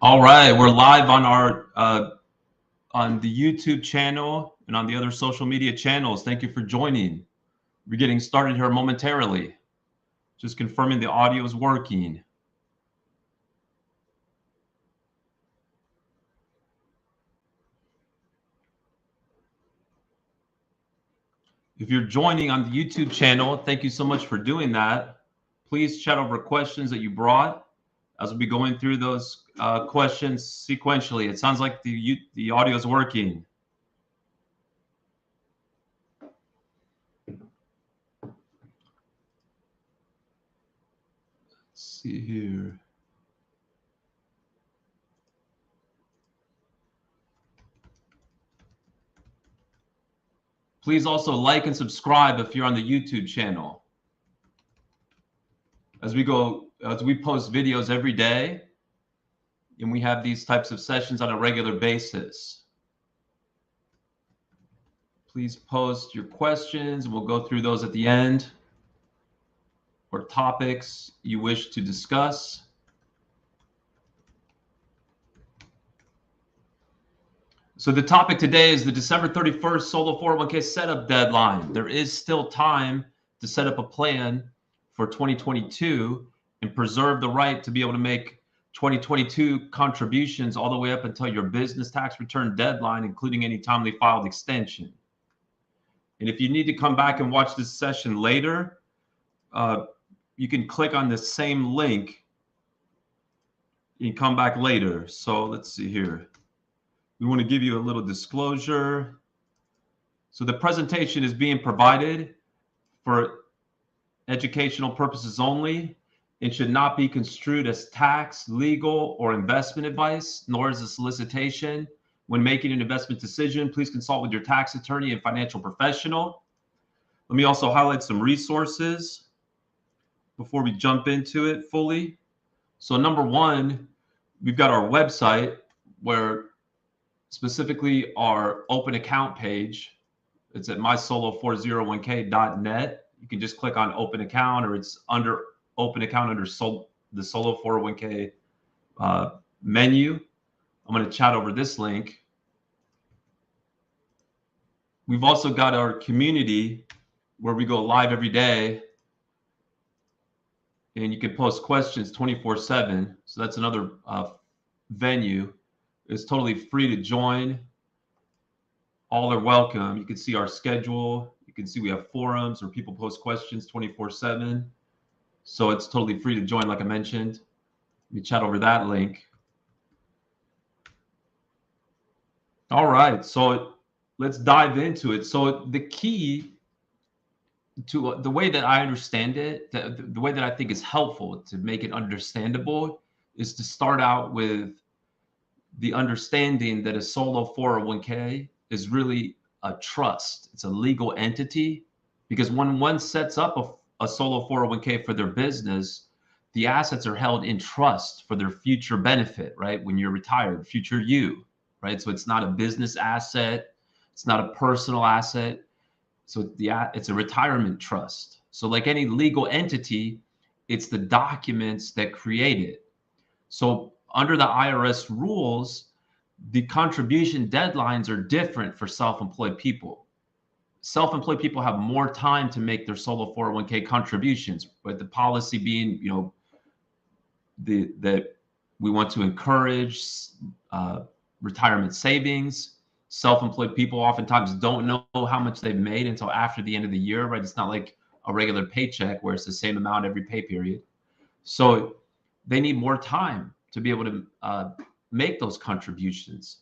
All right, we're live on our on the YouTube channel and on the other social media channels. Thank you for joining. We're getting started here momentarily. Just confirming the audio is working. If you're joining on the YouTube channel, thank you so much for doing that. Please chat over questions that you brought as we'll be going through those questions sequentially. It sounds like the audio is working. Let's see here. Please also like and subscribe if you're on the YouTube channel. As we post videos every day, and we have these types of sessions on a regular basis. Please post your questions, and we'll go through those at the end, or topics you wish to discuss. So the topic today is the December 31st solo 401k setup deadline. There is still time to set up a plan for 2022 and preserve the right to be able to make 2022 contributions all the way up until your business tax return deadline, including any timely filed extension. And if you need to come back and watch this session later, you can click on the same link and come back later. So let's see here. We want to give you a little disclosure. So the presentation is being provided for educational purposes only. It should not be construed as tax, legal, or investment advice, nor as a solicitation. When making an investment decision, please consult with your tax attorney and financial professional. Let me also highlight some resources before we jump into it fully. So number one, we've got our website where specifically our open account page. It's at mysolo401k.net. You can just click on open account, or it's under open account under the solo 401k menu. I'm going to chat over this link. We've also got our community where we go live every day, and you can post questions 24/7. So that's another venue. It's totally free to join. All are welcome. You can see our schedule. You can see we have forums where people post questions 24/7. So it's totally free to join, like I mentioned. Let me chat over that link. All right, so let's dive into it. So the key to the way that I understand it, the way that I think is helpful to make it understandable, is to start out with the understanding that a solo 401k is really a trust. It's a legal entity, because when one sets up a solo 401k for their business, the assets are held in trust for their future benefit, right? When you're retired, future you, right? So it's not a business asset. It's not a personal asset. So it's a retirement trust. So like any legal entity, it's the documents that create it. So under the IRS rules, the contribution deadlines are different for self-employed people. Self-employed people have more time to make their solo 401k contributions, but the policy being, that we want to encourage retirement savings. Self-employed people oftentimes don't know how much they've made until after the end of the year, right? It's not like a regular paycheck where it's the same amount every pay period. So they need more time to be able to make those contributions.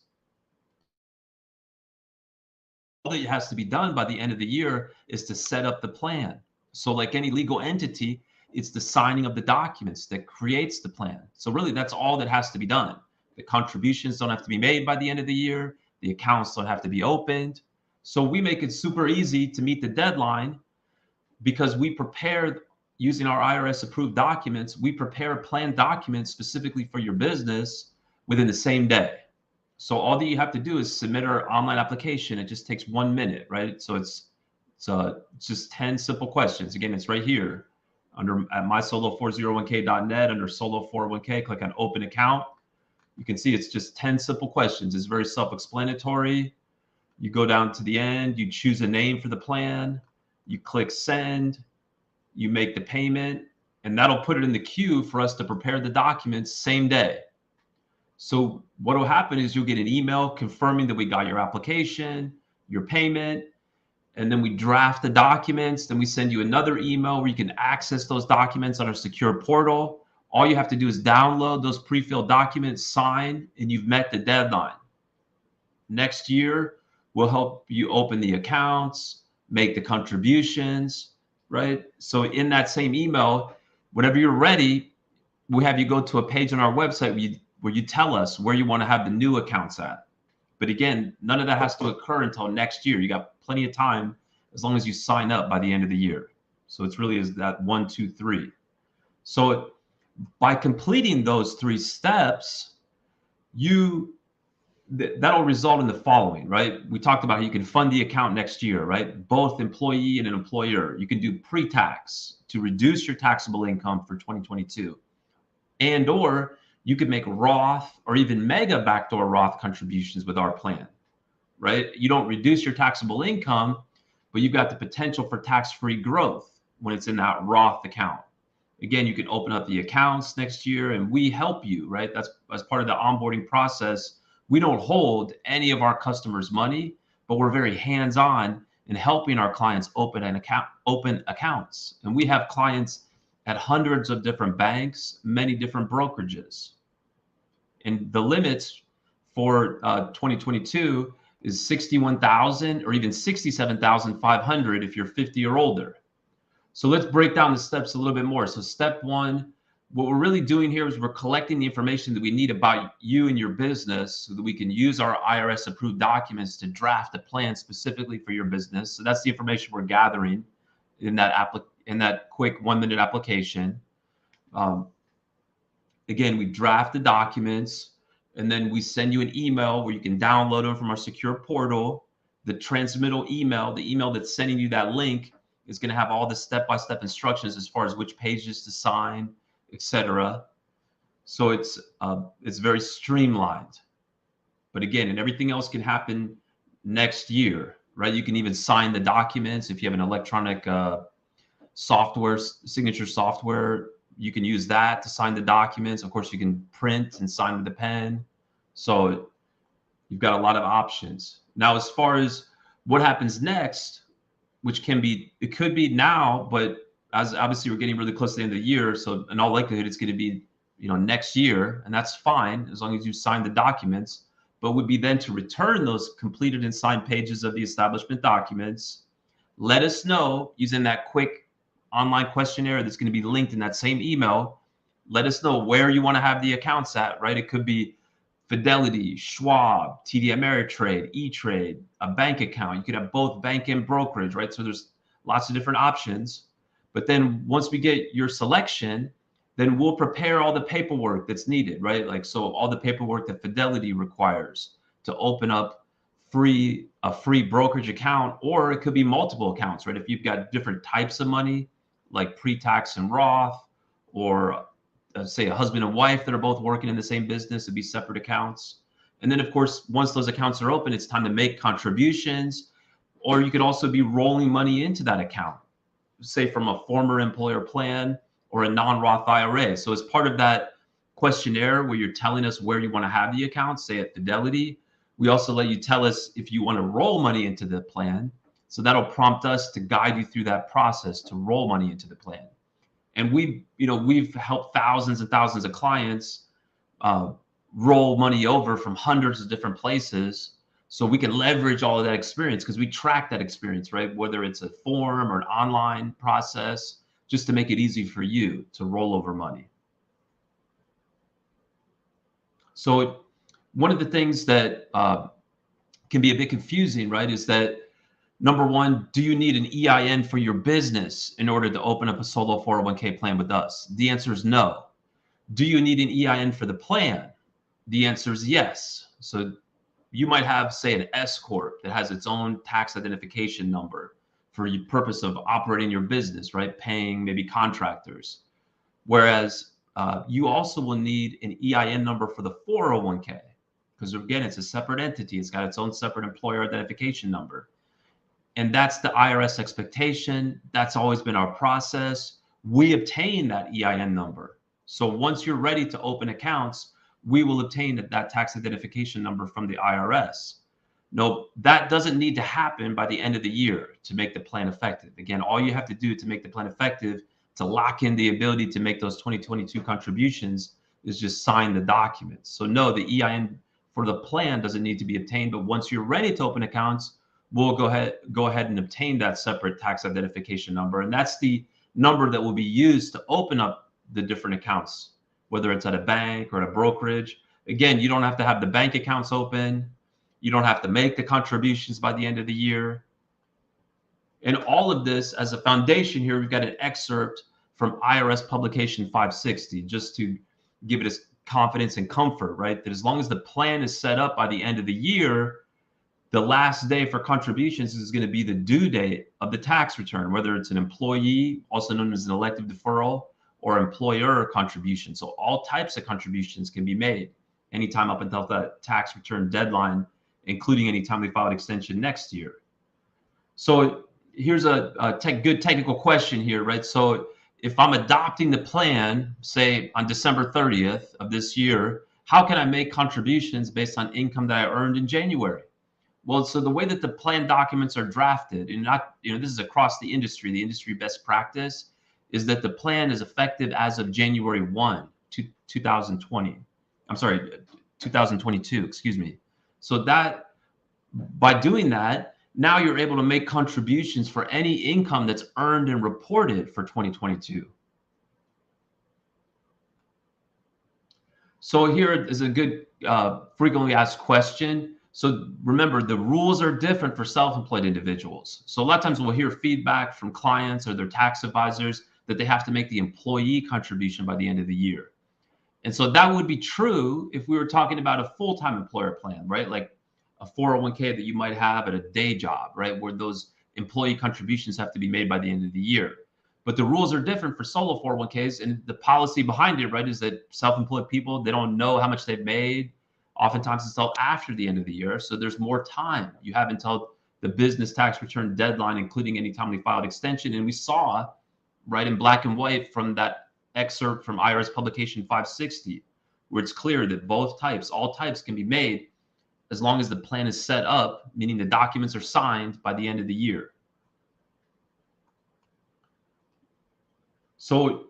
All that has to be done by the end of the year is to set up the plan. So like any legal entity, it's the signing of the documents that creates the plan. So really that's all that has to be done. The contributions don't have to be made by the end of the year. The accounts don't have to be opened. So we make it super easy to meet the deadline because we prepare, using our IRS approved documents, we prepare plan documents specifically for your business within the same day. So all that you have to do is submit our online application. It just takes 1 minute, right? So it's just 10 simple questions. Again, it's right here at mysolo401k.net under solo 401k. Click on open account. You can see it's just 10 simple questions. It's very self-explanatory. You go down to the end, you choose a name for the plan, you click send, you make the payment, and that'll put it in the queue for us to prepare the documents same day. So what will happen is you'll get an email confirming that we got your application, your payment, and then we draft the documents. Then we send you another email where you can access those documents on our secure portal. All you have to do is download those pre-filled documents, sign, and you've met the deadline. Next year, we'll help you open the accounts, make the contributions, right? So in that same email, whenever you're ready, we have you go to a page on our website where you tell us where you want to have the new accounts at. But again, none of that has to occur until next year. You got plenty of time as long as you sign up by the end of the year. So it's really is that 1, 2, 3. So by completing those 3 steps, that'll result in the following, right? We talked about how you can fund the account next year, right? Both employee and an employer. You can do pre-tax to reduce your taxable income for 2022. And or you could make Roth or even Mega Backdoor Roth contributions with our plan, right? You don't reduce your taxable income, but you've got the potential for tax-free growth when it's in that Roth account. Again, you can open up the accounts next year and we help you, right? That's as part of the onboarding process. We don't hold any of our customers' money, but we're very hands-on in helping our clients open accounts. And we have clients at hundreds of different banks, many different brokerages. And the limits for 2022 is 61,000 or even 67,500 if you're 50 or older. So let's break down the steps a little bit more. So step 1, what we're really doing here is we're collecting the information that we need about you and your business so that we can use our IRS approved documents to draft a plan specifically for your business. So that's the information we're gathering in that quick 1-minute application. Again, we draft the documents and then we send you an email where you can download them from our secure portal. The transmittal email, the email that's sending you that link, is going to have all the step-by-step instructions as far as which pages to sign, etc. So it's very streamlined. But again, and everything else can happen next year, right? You can even sign the documents if you have an electronic signature software. You can use that to sign the documents. Of course, you can print and sign with the pen. So you've got a lot of options. Now, as far as what happens next, which it could be now, but as obviously we're getting really close to the end of the year, so in all likelihood it's going to be next year, and that's fine as long as you sign the documents. But would be then to return those completed and signed pages of the establishment documents. Let us know using that quick online questionnaire that's going to be linked in that same email. Let us know where you want to have the accounts at, right? It could be Fidelity, Schwab, TD Ameritrade, E-Trade, a bank account. You could have both bank and brokerage, right? So there's lots of different options. But then once we get your selection, then we'll prepare all the paperwork that's needed, right? Like, so all the paperwork that Fidelity requires to open up a free brokerage account, or it could be multiple accounts, right? If you've got different types of money, like pre-tax and Roth, or say a husband and wife that are both working in the same business, it'd be separate accounts. And then of course, once those accounts are open, it's time to make contributions, or you could also be rolling money into that account, say from a former employer plan or a non-Roth IRA. So as part of that questionnaire where you're telling us where you want to have the account, say at Fidelity, we also let you tell us if you want to roll money into the plan. So that'll prompt us to guide you through that process to roll money into the plan. And we've helped thousands and thousands of clients roll money over from hundreds of different places. So we can leverage all of that experience because we track that experience, right? Whether it's a form or an online process, just to make it easy for you to roll over money. So one of the things that can be a bit confusing, right, is that number one, do you need an EIN for your business in order to open up a solo 401k plan with us? The answer is no. Do you need an EIN for the plan? The answer is yes. So you might have, say, an S Corp that has its own tax identification number for the purpose of operating your business, right? Paying maybe contractors. Whereas you also will need an EIN number for the 401k, because again, it's a separate entity. It's got its own separate employer identification number. And that's the IRS expectation. That's always been our process. We obtain that EIN number. So once you're ready to open accounts, we will obtain that tax identification number from the IRS. No, that doesn't need to happen by the end of the year to make the plan effective. Again, all you have to do to make the plan effective, to lock in the ability to make those 2022 contributions, is just sign the documents. So no, the EIN for the plan doesn't need to be obtained, but once you're ready to open accounts, we'll go ahead and obtain that separate tax identification number. And that's the number that will be used to open up the different accounts, whether it's at a bank or at a brokerage. Again, you don't have to have the bank accounts open. You don't have to make the contributions by the end of the year. And all of this, as a foundation here, we've got an excerpt from IRS publication 560, just to give it as confidence and comfort, right? That as long as the plan is set up by the end of the year, the last day for contributions is going to be the due date of the tax return, whether it's an employee, also known as an elective deferral, or employer contribution. So all types of contributions can be made anytime up until that tax return deadline, including any timely filed extension next year. So here's a good technical question here, right? So if I'm adopting the plan, say on December 30th of this year, how can I make contributions based on income that I earned in January? Well, so the way that the plan documents are drafted, and this is across the industry best practice is that the plan is effective as of January 1, 2020. I'm sorry, 2022, excuse me. So that by doing that, now you're able to make contributions for any income that's earned and reported for 2022. So here is a good frequently asked question. So remember, the rules are different for self-employed individuals. So a lot of times we'll hear feedback from clients or their tax advisors that they have to make the employee contribution by the end of the year. And so that would be true if we were talking about a full-time employer plan, right? Like a 401k that you might have at a day job, right? Where those employee contributions have to be made by the end of the year. But the rules are different for solo 401ks, and the policy behind it, right, is that self-employed people, they don't know how much they've made. Oftentimes it's until after the end of the year. So there's more time. You have until the business tax return deadline, including any timely filed extension. And we saw, right, in black and white from that excerpt from IRS publication 560, where it's clear that both types, all types can be made as long as the plan is set up, meaning the documents are signed by the end of the year. So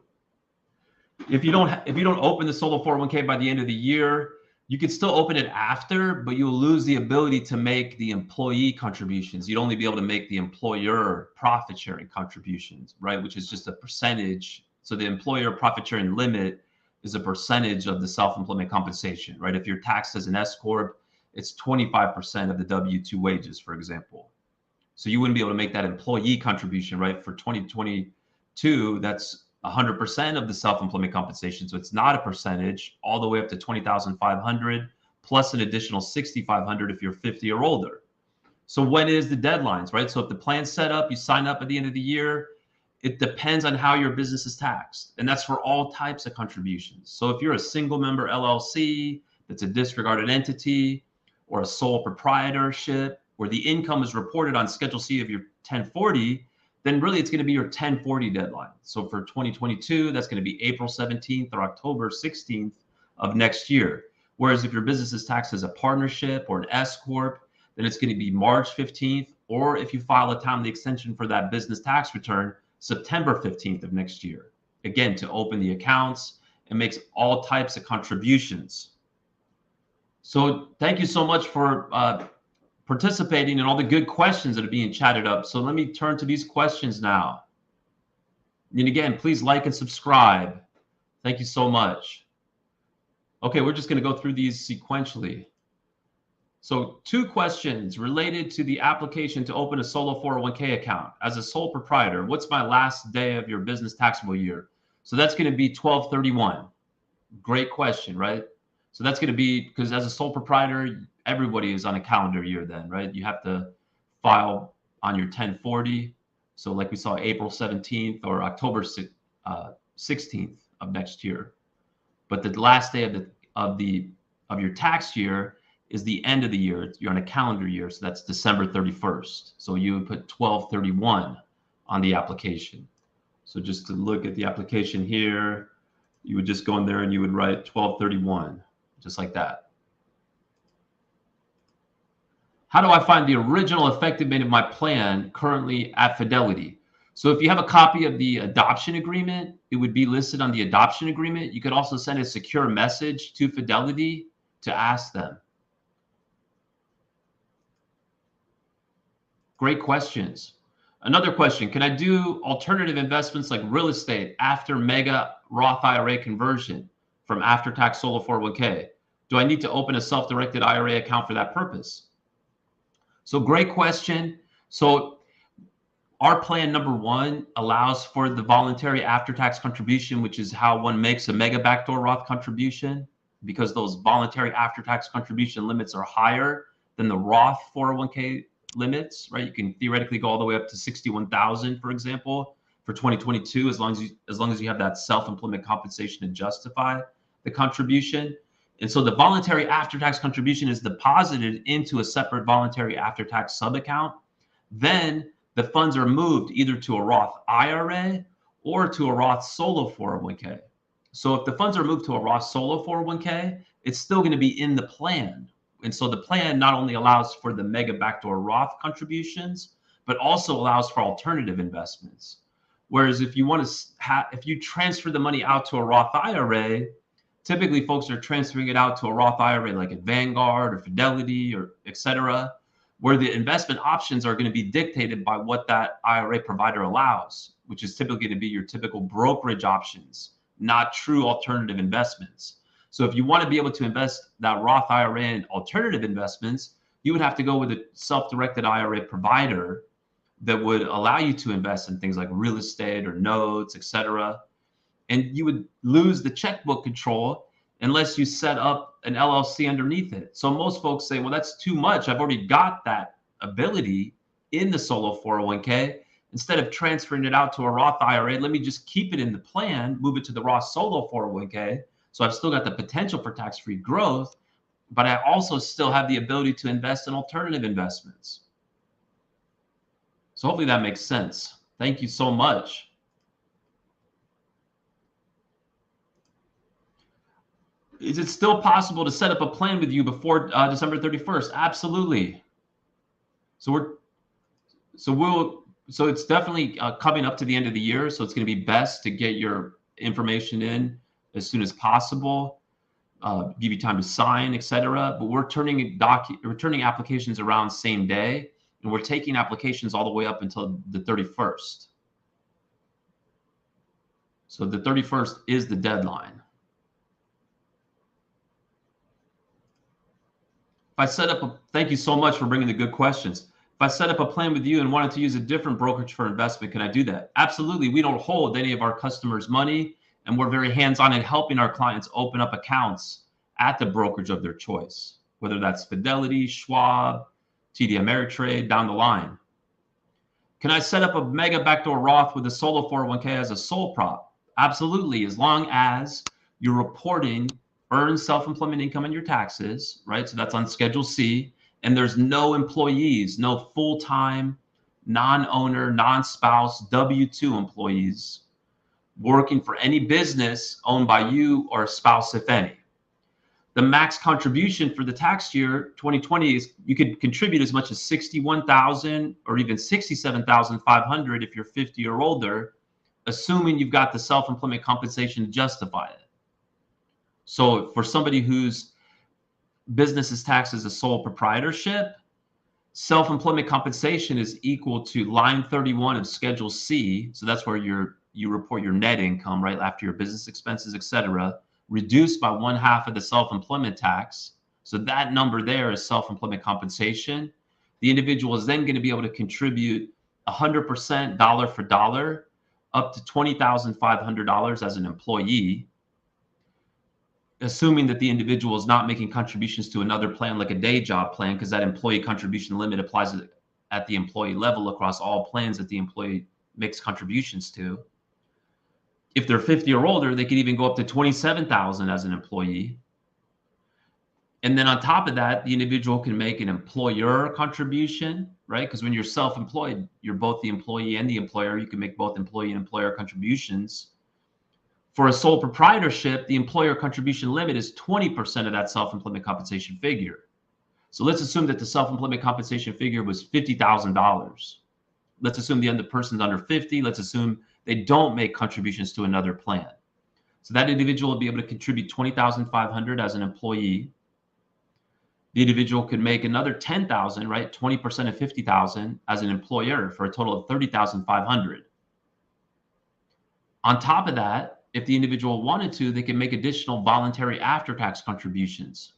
if you don't open the solo 401k by the end of the year, you can still open it after, but you'll lose the ability to make the employee contributions. You'd only be able to make the employer profit sharing contributions, right? Which is just a percentage. So the employer profit sharing limit is a percentage of the self-employment compensation, right? If you're taxed as an S corp, it's 25% of the W-2 wages, for example. So you wouldn't be able to make that employee contribution, right? For 2022, that's 100% of the self-employment compensation. So it's not a percentage, all the way up to $20,500 plus an additional $6,500 if you're 50 or older. So when is the deadlines, right? So if the plan's set up, you sign up at the end of the year, it depends on how your business is taxed. And that's for all types of contributions. So if you're a single member LLC, that's a disregarded entity, or a sole proprietorship, where the income is reported on Schedule C of your 1040, then really it's going to be your 1040 deadline. So for 2022, that's going to be April 17th or October 16th of next year. Whereas if your business is taxed as a partnership or an S corp, then it's going to be March 15th, or if you file a timely extension for that business tax return, September 15th of next year. Again, to open the accounts and makes all types of contributions. So thank you so much for participating in all the good questions that are being chatted up. So let me turn to these questions now. And again, please like and subscribe. Thank you so much. Okay, we're just going to go through these sequentially. So 2 questions related to the application to open a solo 401k account. As a sole proprietor, what's my last day of your business taxable year? So that's going to be 12/31. Great question, right? So that's going to be, because as a sole proprietor, everybody is on a calendar year then, right? You have to file on your 1040. So like we saw April 17th or October 16th of next year. but the last day of your tax year is the end of the year. You're on a calendar year, so that's December 31st. So you would put 12/31 on the application. So just to look at the application here, you would just go in there and you would write 12/31, just like that. How do I find the original effective date of my plan currently at Fidelity? So if you have a copy of the adoption agreement, it would be listed on the adoption agreement. You could also send a secure message to Fidelity to ask them. Great questions. Another question, can I do alternative investments like real estate after Mega Roth IRA conversion from after-tax solo 401k? Do I need to open a self-directed IRA account for that purpose? So great question. So our plan number one allows for the voluntary after-tax contribution, which is how one makes a Mega Backdoor Roth contribution, because those voluntary after-tax contribution limits are higher than the Roth 401k limits, right? You can theoretically go all the way up to 61,000, for example, for 2022, as long as you have that self-employment compensation to justify the contribution. And so the voluntary after-tax contribution is deposited into a separate voluntary after-tax sub-account. Then the funds are moved either to a Roth IRA or to a Roth solo 401k. So if the funds are moved to a Roth solo 401k, it's still going to be in the plan. And so the plan not only allows for the Mega Backdoor Roth contributions, but also allows for alternative investments. Whereas if you want to if you transfer the money out to a Roth IRA, typically folks are transferring it out to a Roth IRA like at Vanguard or Fidelity or et cetera, where the investment options are going to be dictated by what that IRA provider allows, which is typically going to be your typical brokerage options, not true alternative investments. So if you want to be able to invest that Roth IRA in alternative investments, you would have to go with a self-directed IRA provider that would allow you to invest in things like real estate or notes, et cetera. And you would lose the checkbook control unless you set up an LLC underneath it. So most folks say, well, that's too much. I've already got that ability in the solo 401k. Instead of transferring it out to a Roth IRA, let me just keep it in the plan, move it to the Roth solo 401k. So I've still got the potential for tax-free growth, but I also still have the ability to invest in alternative investments. So hopefully that makes sense. Thank you so much. Is it still possible to set up a plan with you before December 31st? Absolutely. So it's definitely coming up to the end of the year. So it's going to be best to get your information in as soon as possible, give you time to sign, et cetera. But we're turning applications around same day, and we're taking applications all the way up until the 31st. So the 31st is the deadline. Thank you so much for bringing the good questions. If I set up a plan with you and wanted to use a different brokerage for investment, can I do that? Absolutely. We don't hold any of our customers' money, and we're very hands-on in helping our clients open up accounts at the brokerage of their choice, whether that's Fidelity, Schwab, TD Ameritrade, down the line. Can I set up a Mega Backdoor Roth with a solo 401k as a sole prop? Absolutely, as long as you're reporting earned self-employment income in your taxes, right? So that's on Schedule C, and there's no employees, no full-time, non-owner, non-spouse, W-2 employees working for any business owned by you or a spouse, if any. The max contribution for the tax year 2020 is you could contribute as much as $61,000 or even $67,500 if you're 50 or older, assuming you've got the self-employment compensation to justify it. So for somebody whose business is taxed as a sole proprietorship, self-employment compensation is equal to line 31 of Schedule C. So that's where you report your net income, right, after your business expenses, et cetera, reduced by 1/2 of the self-employment tax. So that number there is self-employment compensation. The individual is then going to be able to contribute 100% dollar for dollar up to $20,500 as an employee, assuming that the individual is not making contributions to another plan like a day job plan, because that employee contribution limit applies at the employee level across all plans that the employee makes contributions to. If they're 50 or older, they could even go up to 27,000 as an employee. And then on top of that, the individual can make an employer contribution, right? Because when you're self-employed, you're both the employee and the employer. You can make both employee and employer contributions. For a sole proprietorship, the employer contribution limit is 20% of that self-employment compensation figure. So let's assume that the self-employment compensation figure was $50,000. Let's assume the other person's under 50. Let's assume they don't make contributions to another plan. So that individual will be able to contribute $20,500 as an employee. The individual could make another $10,000, right? 20% of $50,000 as an employer for a total of $30,500. On top of that, if the individual wanted to, they can make additional voluntary after-tax contributions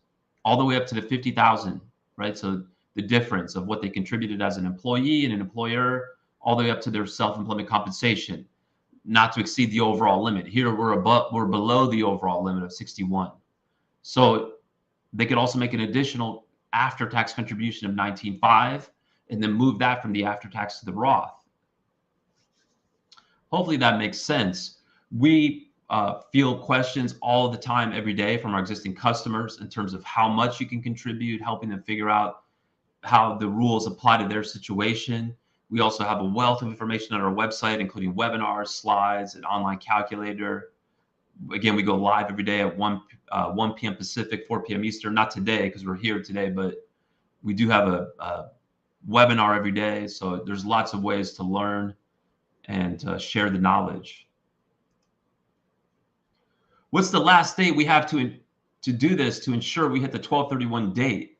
all the way up to the $50,000, right? So the difference of what they contributed as an employee and an employer, all the way up to their self-employment compensation, not to exceed the overall limit. Here we're below the overall limit of 61. So they could also make an additional after-tax contribution of $19,500 and then move that from the after-tax to the Roth. Hopefully that makes sense. We field questions all the time, every day from our existing customers in terms of how much you can contribute, helping them figure out how the rules apply to their situation. We also have a wealth of information on our website, including webinars, slides, an online calculator. Again, we go live every day at 1 p.m. Pacific, 4 p.m. Eastern. Not today because we're here today, but we do have a webinar every day. So there's lots of ways to learn and share the knowledge. What's the last date we have to do this to ensure we hit the 12/31 date?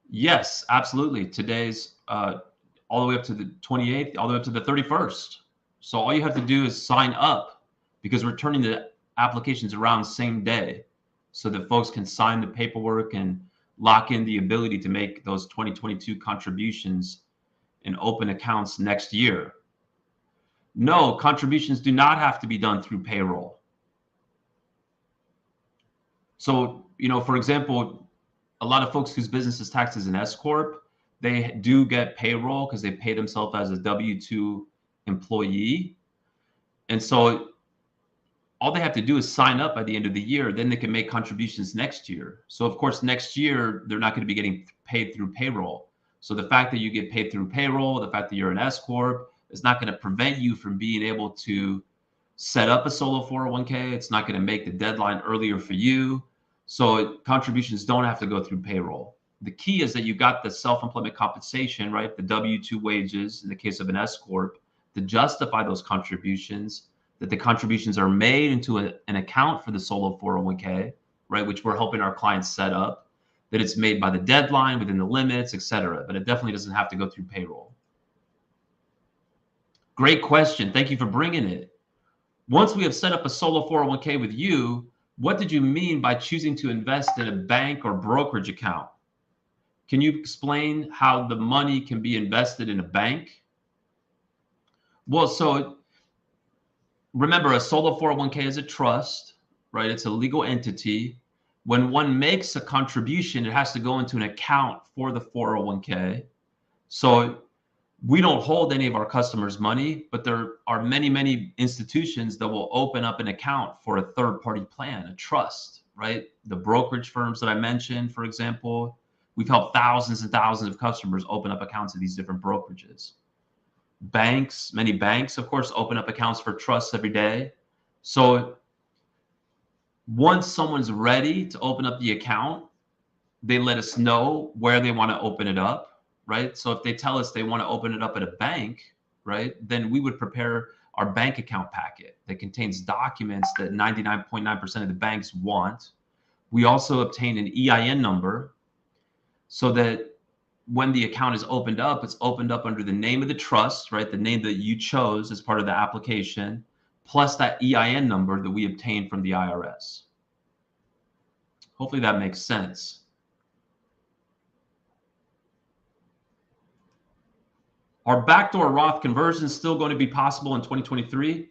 Yes, absolutely. Today's all the way up to the 28th, all the way up to the 31st. So all you have to do is sign up, because we're turning the applications around same day so that folks can sign the paperwork and lock in the ability to make those 2022 contributions and open accounts next year. No, contributions do not have to be done through payroll. So, for example, a lot of folks whose business is taxed as an S Corp, they do get payroll because they pay themselves as a W-2 employee. And so all they have to do is sign up by the end of the year, then they can make contributions next year. So of course, next year, they're not going to be getting paid through payroll. So the fact that you get paid through payroll, the fact that you're an S Corp, is not going to prevent you from being able to set up a solo 401k. It's not going to make the deadline earlier for you. So contributions don't have to go through payroll. The key is that you got the self-employment compensation, right? The W-2 wages in the case of an S Corp to justify those contributions, that the contributions are made into an account for the solo 401k, right? Which we're helping our clients set up, that it's made by the deadline, within the limits, et cetera. But it definitely doesn't have to go through payroll. Great question. Thank you for bringing it. Once we have set up a solo 401k with you, what did you mean by choosing to invest in a bank or brokerage account? Can you explain how the money can be invested in a bank? Well, so remember, a solo 401k is a trust, right? It's a legal entity. When one makes a contribution, it has to go into an account for the 401k. So we don't hold any of our customers' money, but there are many, many institutions that will open up an account for a third-party plan, a trust, right? The brokerage firms that I mentioned, for example, we've helped thousands and thousands of customers open up accounts at these different brokerages. Banks, many banks, of course, open up accounts for trusts every day. So once someone's ready to open up the account, they let us know where they want to open it up. Right? So if they tell us they want to open it up at a bank, right, then we would prepare our bank account packet that contains documents that 99.9% of the banks want. We also obtain an EIN number so that when the account is opened up, it's opened up under the name of the trust, right, the name that you chose as part of the application, plus that EIN number that we obtained from the IRS. Hopefully that makes sense. Are backdoor Roth conversions still going to be possible in 2023?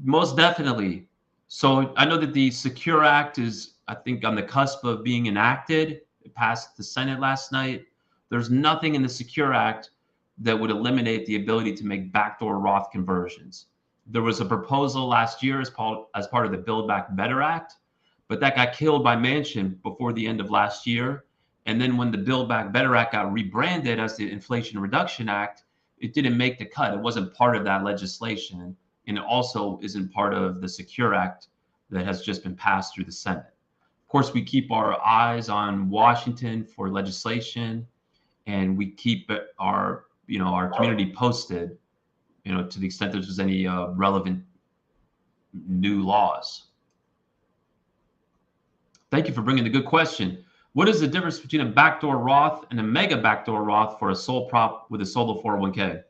Most definitely. So I know that the Secure Act is, I think, on the cusp of being enacted. It passed the Senate last night. There's nothing in the Secure Act that would eliminate the ability to make backdoor Roth conversions. there was a proposal last year as part of the Build Back Better Act, but that got killed by Manchin before the end of last year. And then when the Build Back Better Act got rebranded as the Inflation Reduction Act, it didn't make the cut. It wasn't part of that legislation. And it also isn't part of the Secure Act that has just been passed through the Senate. Of course, we keep our eyes on Washington for legislation, and we keep our community posted, to the extent there's any relevant new laws. Thank you for bringing the good question. What is the difference between a backdoor Roth and a mega backdoor Roth for a sole prop with a solo 401k?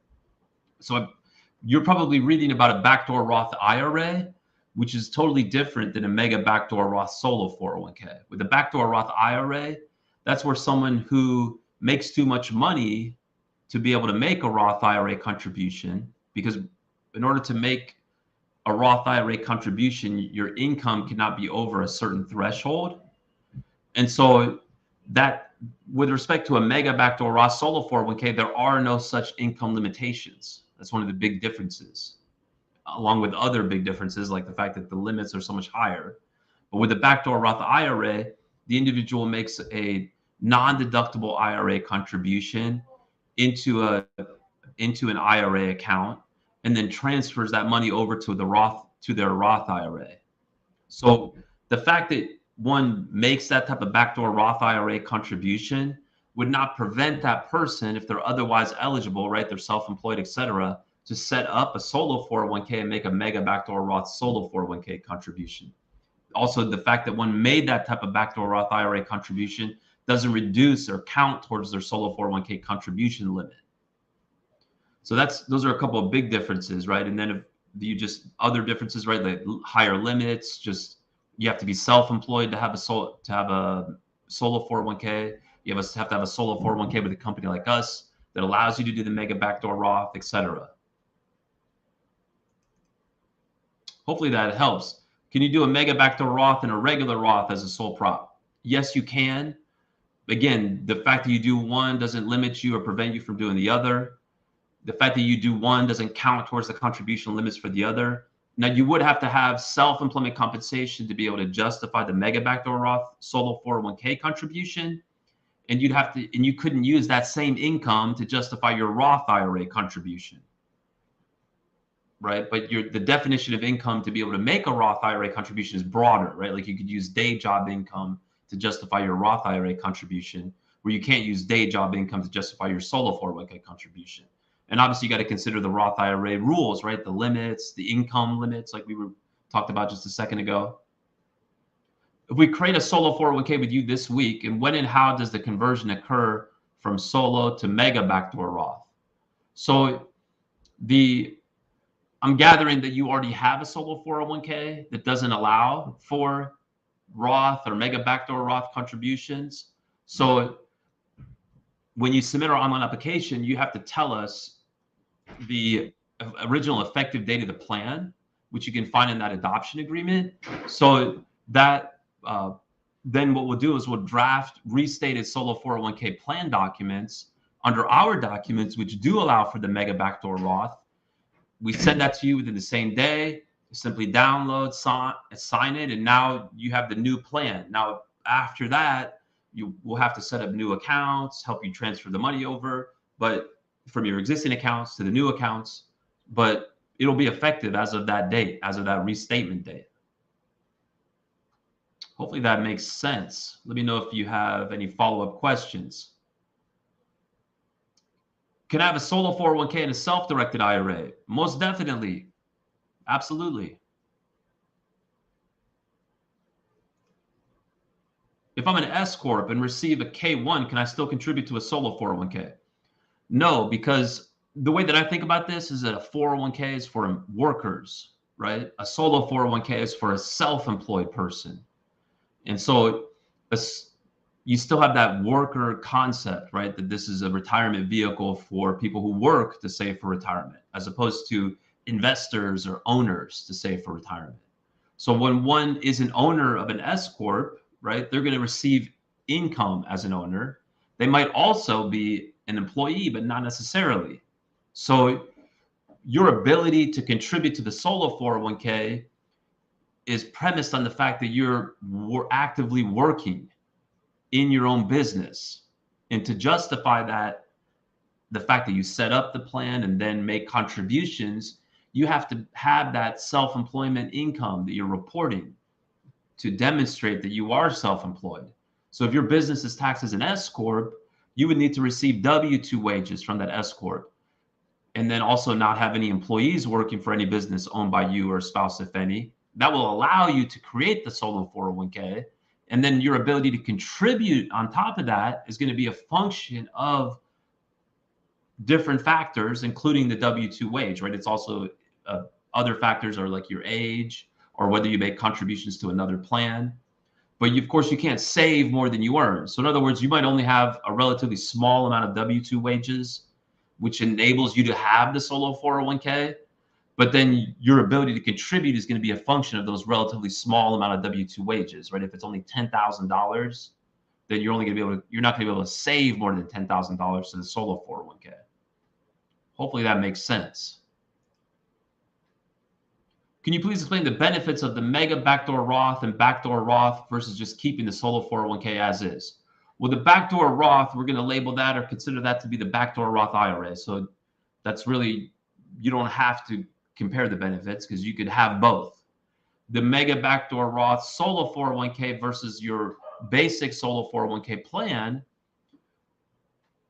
So you're probably reading about a backdoor Roth IRA, which is totally different than a mega backdoor Roth solo 401k. With a backdoor Roth IRA, that's where someone who makes too much money to be able to make a Roth IRA contribution, because in order to make a Roth IRA contribution, your income cannot be over a certain threshold. And so that, with respect to a mega backdoor Roth solo 401k, there are no such income limitations. That's one of the big differences, along with other big differences like the fact that the limits are so much higher. But with the backdoor Roth IRA, the individual makes a non-deductible IRA contribution into an IRA account, and then transfers that money over to their Roth IRA. So the fact that one makes that type of backdoor Roth IRA contribution would not prevent that person, if they're otherwise eligible, right, they're self-employed, etc., to set up a solo 401k and make a mega backdoor Roth solo 401k contribution. Also, the fact that one made that type of backdoor Roth IRA contribution doesn't reduce or count towards their solo 401k contribution limit. So those are a couple of big differences, right? And then if you just other differences, right, like higher limits, just you have to be self-employed to have a solo 401k. You have to have a solo 401k with a company like us that allows you to do the mega backdoor Roth, etc. Hopefully that helps. Can you do a mega backdoor Roth and a regular Roth as a sole prop? Yes, you can. Again, the fact that you do one doesn't limit you or prevent you from doing the other. The fact that you do one doesn't count towards the contribution limits for the other. Now, you would have to have self-employment compensation to be able to justify the mega backdoor Roth solo 401k contribution. And you couldn't use that same income to justify your Roth IRA contribution, right? But the definition of income to be able to make a Roth IRA contribution is broader, right? Like you could use day job income to justify your Roth IRA contribution, where you can't use day job income to justify your solo 401k contribution. And obviously you got to consider the Roth IRA rules, right? The limits, the income limits, like we talked about just a second ago. If we create a solo 401k with you this week, and when and how does the conversion occur from solo to mega backdoor Roth? So I'm gathering that you already have a solo 401k that doesn't allow for Roth or mega backdoor Roth contributions. So when you submit our online application, you have to tell us the original effective date of the plan, which you can find in that adoption agreement. So that then what we'll do is we'll draft restated solo 401k plan documents under our documents, which do allow for the mega backdoor Roth. We send that to you within the same day. Simply download, sign it, and now you have the new plan. Now, after that, you will have to set up new accounts, help you transfer the money over, but from your existing accounts to the new accounts, but it'll be effective as of that date, as of that restatement date. Hopefully that makes sense. Let me know if you have any follow-up questions. Can I have a solo 401k and a self-directed IRA? Most definitely. Absolutely. If I'm an S Corp and receive a K1, can I still contribute to a solo 401k? No, because the way that I think about this is that a 401k is for workers, right? A solo 401k is for a self-employed person. And so you still have that worker concept, right? That this is a retirement vehicle for people who work to save for retirement, as opposed to investors or owners to save for retirement. So when one is an owner of an S Corp, right, they're going to receive income as an owner. They might also be an employee, but not necessarily. So your ability to contribute to the solo 401k is premised on the fact that you're actively working in your own business. And to justify that, the fact that you set up the plan and then make contributions, you have to have that self-employment income that you're reporting to demonstrate that you are self-employed. So if your business is taxed as an S corp, you would need to receive W-2 wages from that S corp, and then also not have any employees working for any business owned by you or spouse, if any. That will allow you to create the solo 401k. And then your ability to contribute on top of that is going to be a function of different factors, including the W-2 wage, right? It's also other factors are like your age or whether you make contributions to another plan. But of course, you can't save more than you earn. So in other words, you might only have a relatively small amount of W-2 wages, which enables you to have the solo 401k. But then your ability to contribute is going to be a function of those relatively small amount of W-2 wages, right? If it's only $10,000, then you're not going to be able to save more than $10,000 to the solo 401k. Hopefully that makes sense. Can you please explain the benefits of the Mega Backdoor Roth and Backdoor Roth versus just keeping the solo 401k as is? Well, the Backdoor Roth, we're going to label that or consider that to be the Backdoor Roth IRA. So that's really, you don't have to compare the benefits because you could have both. The Mega Backdoor Roth solo 401k versus your basic solo 401k plan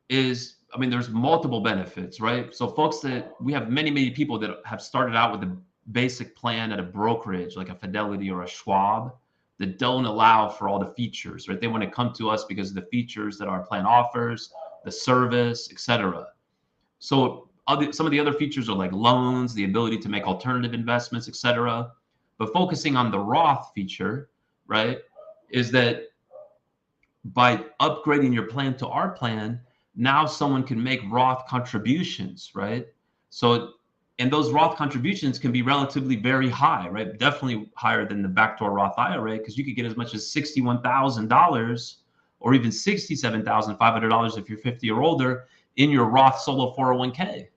is, I mean, there's multiple benefits, right? So folks that we have many people that have started out with a basic plan at a brokerage like a Fidelity or a Schwab that don't allow for all the features, right? They want to come to us because of the features that our plan offers, the service, etc. So some of the other features are like loans, the ability to make alternative investments, etc. But focusing on the Roth feature, right, is that by upgrading your plan to our plan, now someone can make Roth contributions, right? So, and those Roth contributions can be relatively very high, right? Definitely higher than the Backdoor Roth IRA, because you could get as much as $61,000 or even $67,500 if you're 50 or older in your Roth solo 401k.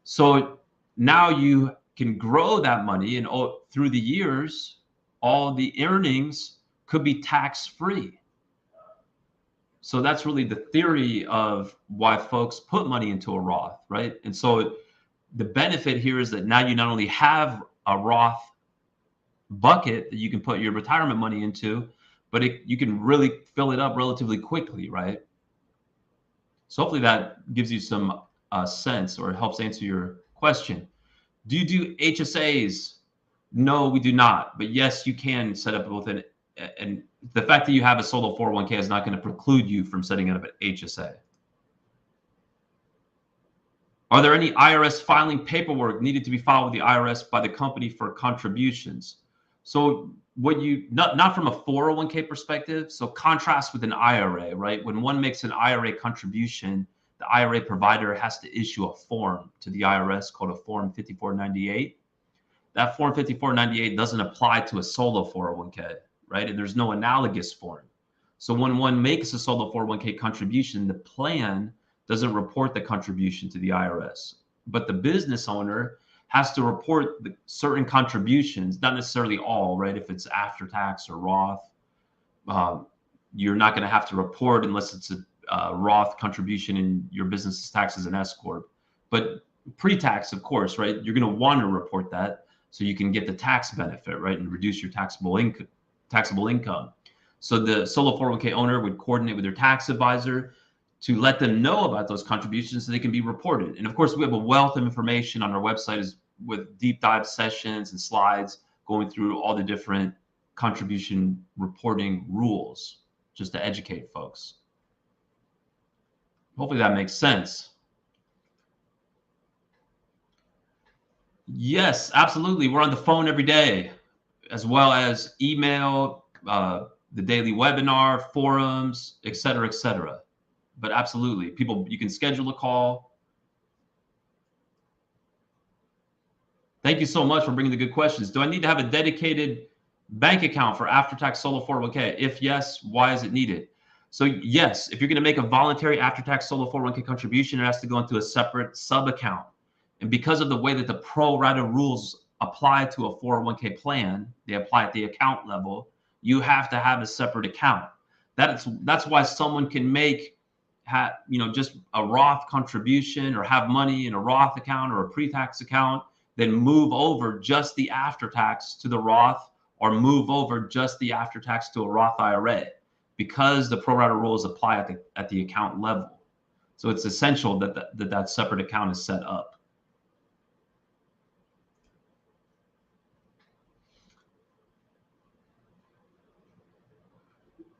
So now you can grow that money, and through the years, all the earnings could be tax-free. So that's really the theory of why folks put money into a Roth, right? And so the benefit here is that now you not only have a Roth bucket that you can put your retirement money into, but you can really fill it up relatively quickly, right? So hopefully that gives you some sense or helps answer your question. Do you do HSAs? No, we do not. But yes, you can set up with it. And the fact that you have a solo 401k is not going to preclude you from setting up an HSA. Are there any IRS filing paperwork needed to be filed with the IRS by the company for contributions? So what you, not from a 401k perspective, so contrast with an IRA, right? When one makes an IRA contribution, the IRA provider has to issue a form to the IRS called a Form 5498. That Form 5498 doesn't apply to a solo 401k, right? And there's no analogous form. So when one makes a solo 401k contribution, the plan doesn't report the contribution to the IRS, but the business owner has to report the certain contributions, not necessarily all, right? If it's after tax or Roth, you're not going to have to report unless it's a Roth contribution and your business is taxed as an S corp. But pre-tax, of course, right? You're going to want to report that so you can get the tax benefit, right, and reduce your taxable income. So the solo 401k owner would coordinate with their tax advisor to let them know about those contributions so they can be reported. And of course, we have a wealth of information on our website with deep dive sessions and slides going through all the different contribution reporting rules just to educate folks. Hopefully that makes sense. Yes, absolutely. We're on the phone every day, as well as email, the daily webinar, forums, et cetera, et cetera. But absolutely, people, you can schedule a call. Thank you so much for bringing the good questions. Do I need to have a dedicated bank account for after-tax solo 401k? If yes, why is it needed? So yes, if you're going to make a voluntary after-tax solo 401k contribution, it has to go into a separate sub-account. And because of the way that the pro rata rules apply to a 401k plan, they apply at the account level, you have to have a separate account. That's why someone can make just a Roth contribution or have money in a Roth account or a pre-tax account, then move over just the after-tax to the Roth, or move over just the after-tax to a Roth IRA, because the pro rata rules apply at the account level. So it's essential that separate account is set up.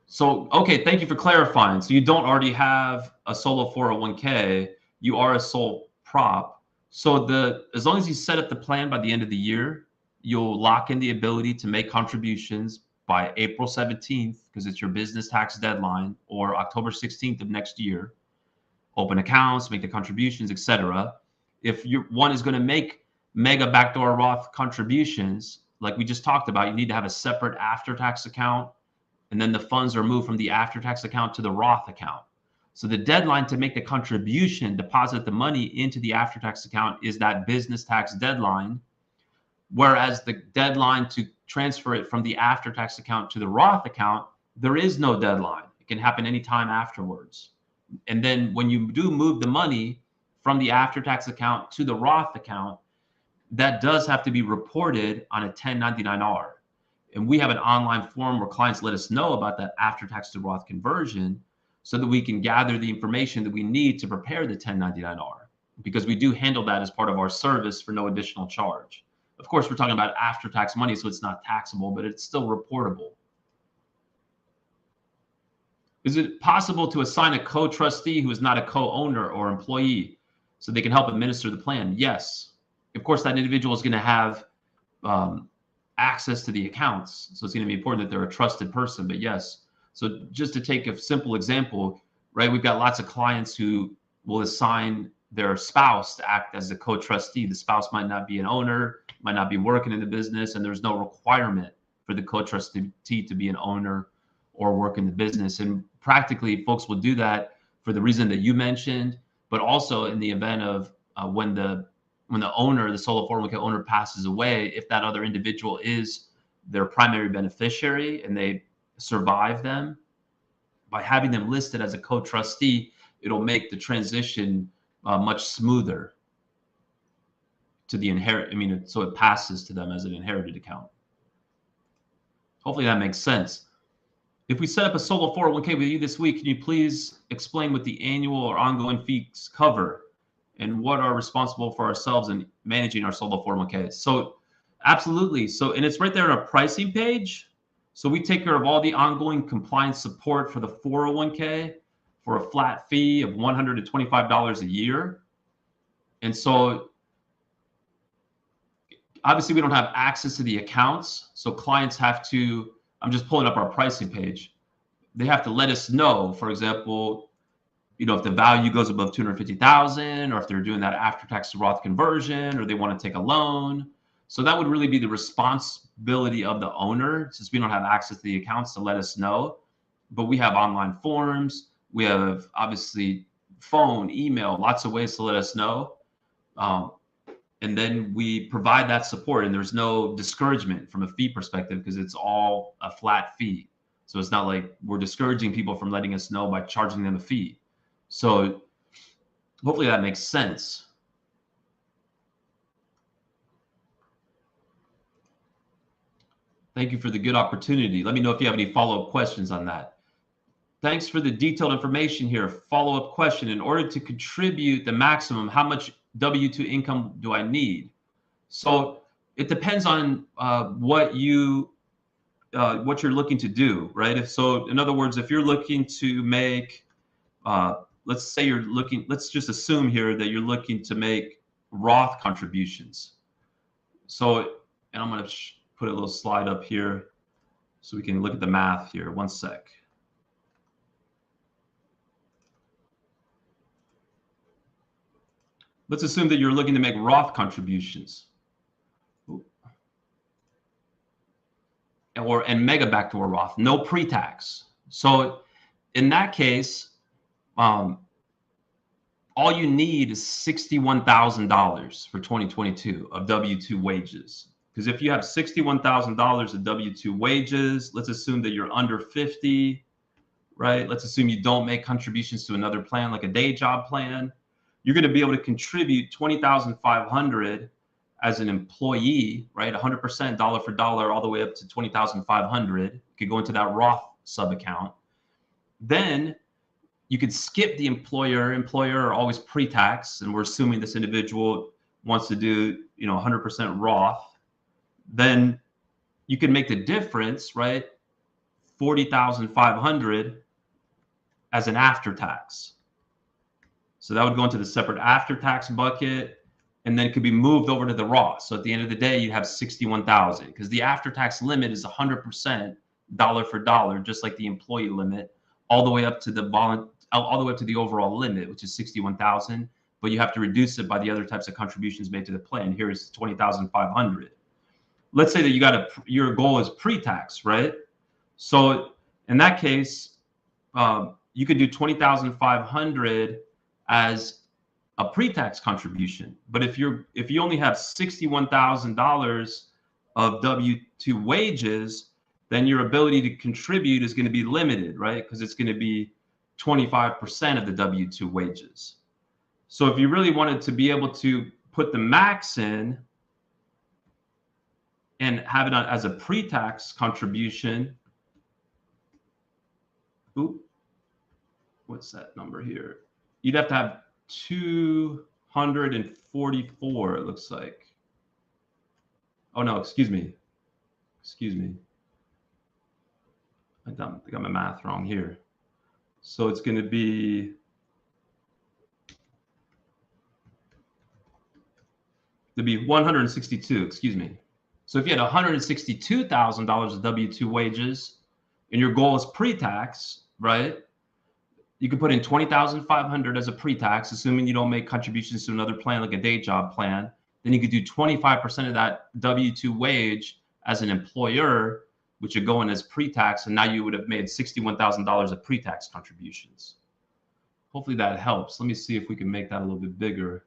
So, okay, thank you for clarifying. So you don't already have a solo 401k, you are a sole prop. So as long as you set up the plan by the end of the year, you'll lock in the ability to make contributions by April 17th, because it's your business tax deadline, or October 16th of next year. Open accounts, make the contributions, etc. If one is going to make Mega Backdoor Roth contributions, like we just talked about, you need to have a separate after-tax account, and then the funds are moved from the after-tax account to the Roth account. So the deadline to make the contribution, deposit the money into the after-tax account, is that business tax deadline, whereas the deadline to transfer it from the after-tax account to the Roth account, there is no deadline. It can happen anytime afterwards. And then when you do move the money from the after-tax account to the Roth account, that does have to be reported on a 1099-R. And we have an online form where clients let us know about that after-tax to Roth conversion, so that we can gather the information that we need to prepare the 1099-R, because we do handle that as part of our service for no additional charge. Of course, we're talking about after-tax money, so it's not taxable, but it's still reportable. Is it possible to assign a co-trustee who is not a co-owner or employee so they can help administer the plan? Yes. Of course, that individual is going to have access to the accounts, so it's going to be important that they're a trusted person, but yes. So just to take a simple example, right, we've got lots of clients who will assign their spouse to act as a co-trustee. The spouse might not be an owner, might not be working in the business, and there's no requirement for the co-trustee to be an owner or work in the business. And practically, folks will do that for the reason that you mentioned, but also in the event of when the owner, the solo 401k owner, passes away, if that other individual is their primary beneficiary and they survive them, by having them listed as a co-trustee, it'll make the transition much smoother to the so it passes to them as an inherited account. Hopefully that makes sense. If we set up a solo 401k with you this week, can you please explain what the annual or ongoing fees cover and what are responsible for ourselves in managing our solo 401k? So absolutely. So, and it's right there on our pricing page. So we take care of all the ongoing compliance support for the 401k for a flat fee of $125 a year. And so obviously we don't have access to the accounts. So clients have to, I'm just pulling up our pricing page. They have to let us know, for example, if the value goes above 250,000, or if they're doing that after-tax to Roth conversion, or they want to take a loan. So that would really be the responsibility of the owner, since we don't have access to the accounts, to let us know. But we have online forms. We have obviously phone, email, lots of ways to let us know. And then we provide that support, and there's no discouragement from a fee perspective because it's all a flat fee. So it's not like we're discouraging people from letting us know by charging them a fee. So hopefully that makes sense. Thank you for the good opportunity. Let me know if you have any follow-up questions on that. Thanks for the detailed information here. Follow-up question: in order to contribute the maximum, how much W-2 income do I need? So it depends on what you're looking to do, right? In other words, if you're looking to make, let's just assume here that you're looking to make Roth contributions. So, and I'm going to put a little slide up here so we can look at the math here. One sec. Let's assume that you're looking to make Roth contributions. And Mega Backdoor Roth, no pre-tax. So in that case, all you need is $61,000 for 2022 of W-2 wages. Because if you have $61,000 of W-2 wages, let's assume that you're under 50, right? Let's assume you don't make contributions to another plan, like a day job plan. You're going to be able to contribute $20,500 as an employee, right? 100% dollar for dollar, all the way up to $20,500. You could go into that Roth sub account. Then you could skip the employer. Employer are always pre-tax, and we're assuming this individual wants to do, 100% Roth. Then you can make the difference, right? 40,500 as an after-tax. So that would go into the separate after-tax bucket, and then it could be moved over to the Roth. So at the end of the day, you have 61,000, because the after-tax limit is 100% dollar for dollar, just like the employee limit, all the way up to the overall limit, which is 61,000. But you have to reduce it by the other types of contributions made to the plan. Here is 20,500. Let's say that your goal is pre-tax, right? So in that case, you could do 20,500 as a pre-tax contribution. But if you only have $61,000 of W-2 wages, then your ability to contribute is going to be limited, right? Because it's going to be 25% of the W-2 wages. So if you really wanted to be able to put the max in and have it as a pre-tax contribution, what's that number here? You'd have to have 244, it looks like. Oh no, excuse me. I got my math wrong here. So it's going to be to be 162, excuse me. So if you had $162,000 of W-2 wages and your goal is pre-tax, right? You could put in 20,500 as a pre-tax, assuming you don't make contributions to another plan like a day job plan. Then you could do 25% of that W-2 wage as an employer, which would go in as pre-tax, and now you would have made $61,000 of pre-tax contributions. Hopefully that helps. Let me see if we can make that a little bit bigger.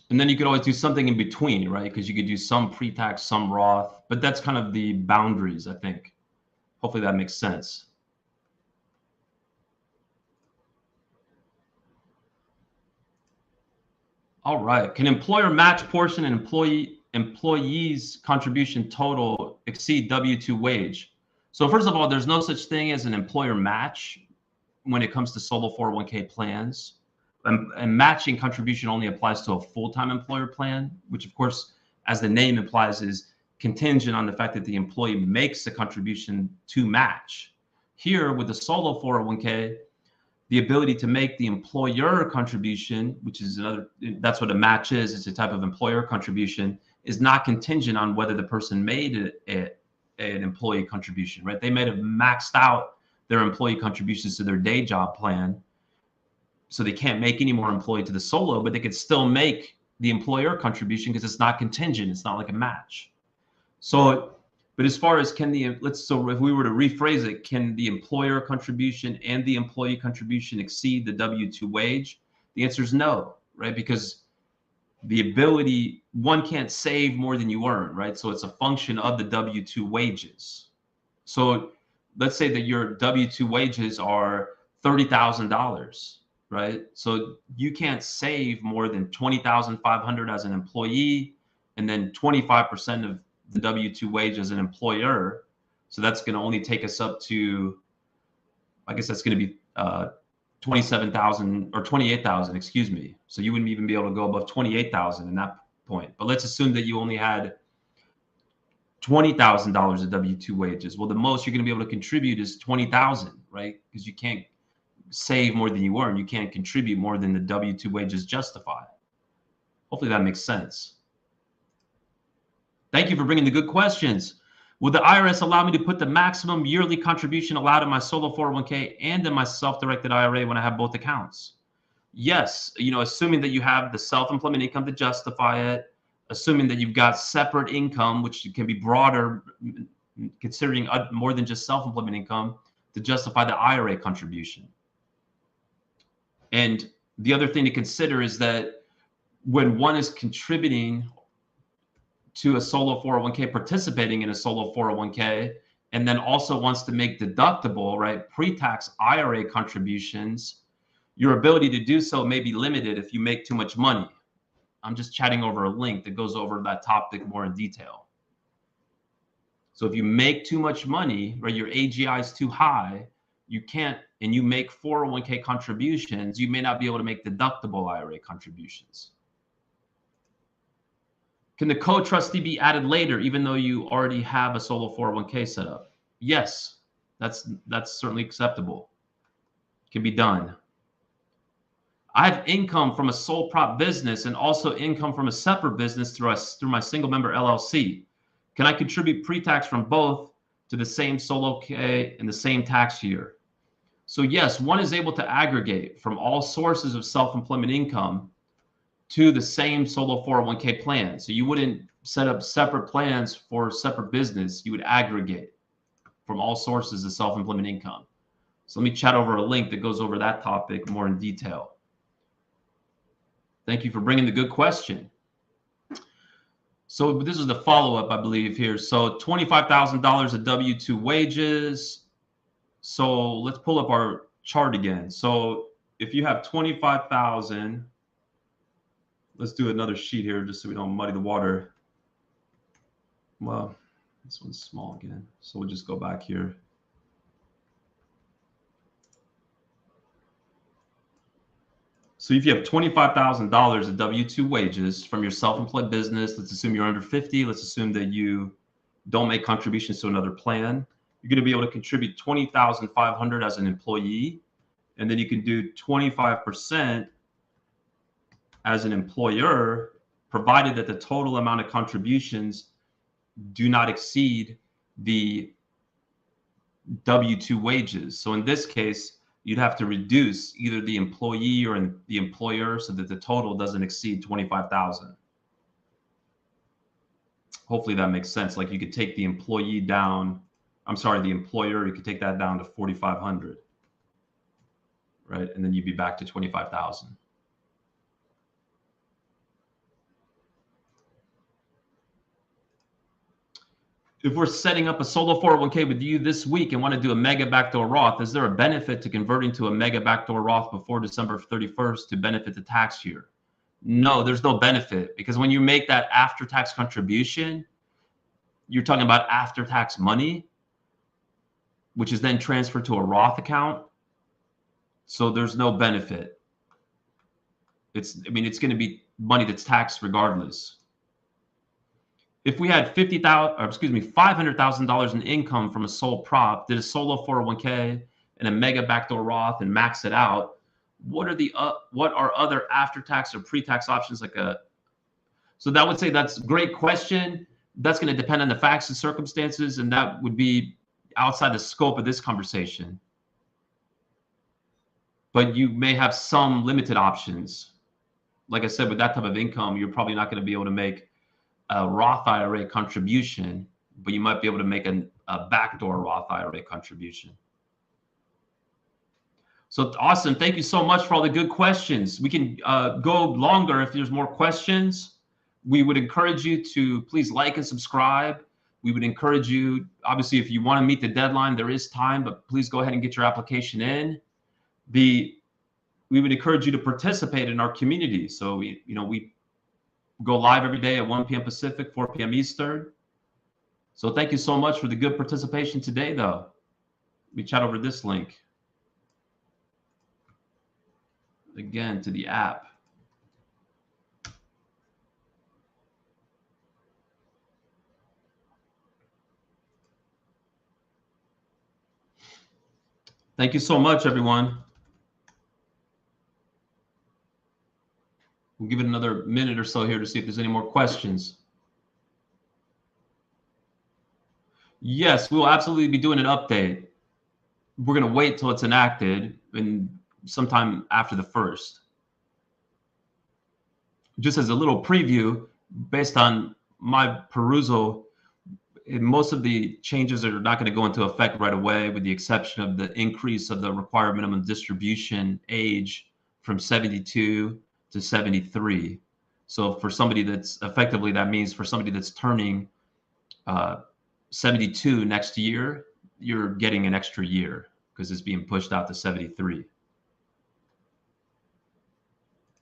And then you could always do something in between, right? Because you could do some pre-tax, some Roth, but that's kind of the boundaries, I think. Hopefully that makes sense. All right. Can employer match portion and employees contribution total exceed W-2 wage? So first of all, there's no such thing as an employer match when it comes to solo 401k plans. And matching contribution only applies to a full-time employer plan, which of course, as the name implies, is contingent on the fact that the employee makes a contribution to match. Here with the solo 401k, the ability to make the employer contribution, which is that's what a match is, it's a type of employer contribution, is not contingent on whether the person made an employee contribution, right? They may have maxed out their employee contributions to their day job plan, so they can't make any more employee to the solo, but they could still make the employer contribution because it's not contingent. It's not like a match. So, but as far as so if we were to rephrase it, can the employer contribution and the employee contribution exceed the W-2 wage? The answer is no, right? Because the ability, one can't save more than you earn, right? So it's a function of the W-2 wages. So let's say that your W-2 wages are $30,000. Right? So you can't save more than $20,500 as an employee, and then 25% of the W-2 wage as an employer. So that's going to only take us up to, I guess that's going to be 27,000 or 28,000, excuse me. So you wouldn't even be able to go above 28,000 in that point. But let's assume that you only had $20,000 of W-2 wages. Well, the most you're going to be able to contribute is 20,000, right? Because you can't save more than you earn. You can't contribute more than the W-2 wages justify. Hopefully that makes sense. Thank you for bringing the good questions. Will the IRS allow me to put the maximum yearly contribution allowed in my solo 401k and in my self-directed IRA when I have both accounts? yes, assuming that you have the self-employment income to justify it, assuming that you've got separate income, which can be broader, considering more than just self-employment income to justify the IRA contribution. And the other thing to consider is that when one is contributing to a solo 401k, participating in a solo 401k, and then also wants to make deductible, right, pre-tax IRA contributions, your ability to do so may be limited if you make too much money. I'm just chatting over a link that goes over that topic more in detail. So if you make too much money, right, your AGI is too high, you can't, and you make 401k contributions, you may not be able to make deductible IRA contributions. Can the co-trustee be added later, even though you already have a solo 401k set up? Yes, that's certainly acceptable. Can be done. I have income from a sole prop business and also income from a separate business through my single member LLC. Can I contribute pre-tax from both to the same solo K in the same tax year? So yes, one is able to aggregate from all sources of self-employment income to the same solo 401k plan. So you wouldn't set up separate plans for separate business. You would aggregate from all sources of self-employment income. So let me chat over a link that goes over that topic more in detail. Thank you for bringing the good question. So this is the follow-up, I believe, here. So $25,000 of W-2 wages. So let's pull up our chart again. So if you have 25,000, let's do another sheet here just so we don't muddy the water. Well, this one's small again. So we'll just go back here. So if you have $25,000 of W-2 wages from your self-employed business, let's assume you're under 50. Let's assume that you don't make contributions to another plan. You're going to be able to contribute $20,500 as an employee, and then you can do 25% as an employer, provided that the total amount of contributions do not exceed the W-2 wages. So in this case, you'd have to reduce either the employee or the employer so that the total doesn't exceed 25,000. Hopefully that makes sense. Like you could take the employee down, the employer, you could take that down to 4,500, right? And then you'd be back to 25,000. If we're setting up a solo 401k with you this week and want to do a Mega Backdoor Roth, is there a benefit to converting to a Mega Backdoor Roth before December 31st to benefit the tax year? No, there's no benefit, because when you make that after-tax contribution, you're talking about after-tax money, which is then transferred to a Roth account. So there's no benefit. It's going to be money that's taxed regardless. If we had $500,000 in income from a sole prop, did a solo 401k and a Mega Backdoor Roth and max it out, what are other after-tax or pre-tax options so that would say that's a great question. That's going to depend on the facts and circumstances, and that would be outside the scope of this conversation. But you may have some limited options. Like I said, with that type of income, you're probably not going to be able to make a Roth IRA contribution, but you might be able to make a backdoor Roth IRA contribution. So awesome. Thank you so much for all the good questions. We can go longer if there's more questions. We would encourage you to please like and subscribe. We would encourage you, obviously, if you want to meet the deadline, there is time, but please go ahead and get your application in. We would encourage you to participate in our community. So we go live every day at 1 p.m. Pacific, 4 p.m. Eastern. So thank you so much for the good participation today, though. Let me chat over this link. Again, to the app. Thank you so much, everyone. We'll give it another minute or so here to see if there's any more questions. Yes, we will absolutely be doing an update. We're going to wait till it's enacted and sometime after the 1st. just as a little preview, based on my perusal, most of the changes are not going to go into effect right away, with the exception of the increase of the required minimum distribution age from 72 to 73. So for somebody that's effectively, that means for somebody that's turning 72 next year, you're getting an extra year because it's being pushed out to 73.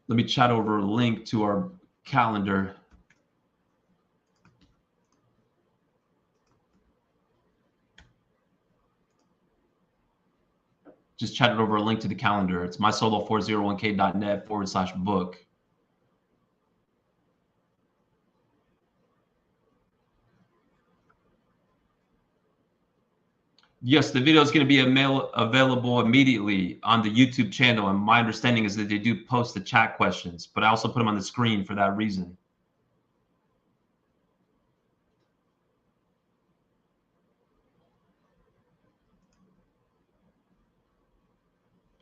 Let me chat over a link to our calendar. Just chatted over a link to the calendar. It's mysolo401k.net/book. Yes, the video is going to be available immediately on the YouTube channel. And my understanding is that they do post the chat questions, but I also put them on the screen for that reason.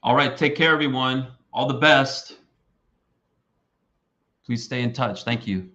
All right, take care, everyone. All the best. Please stay in touch. Thank you.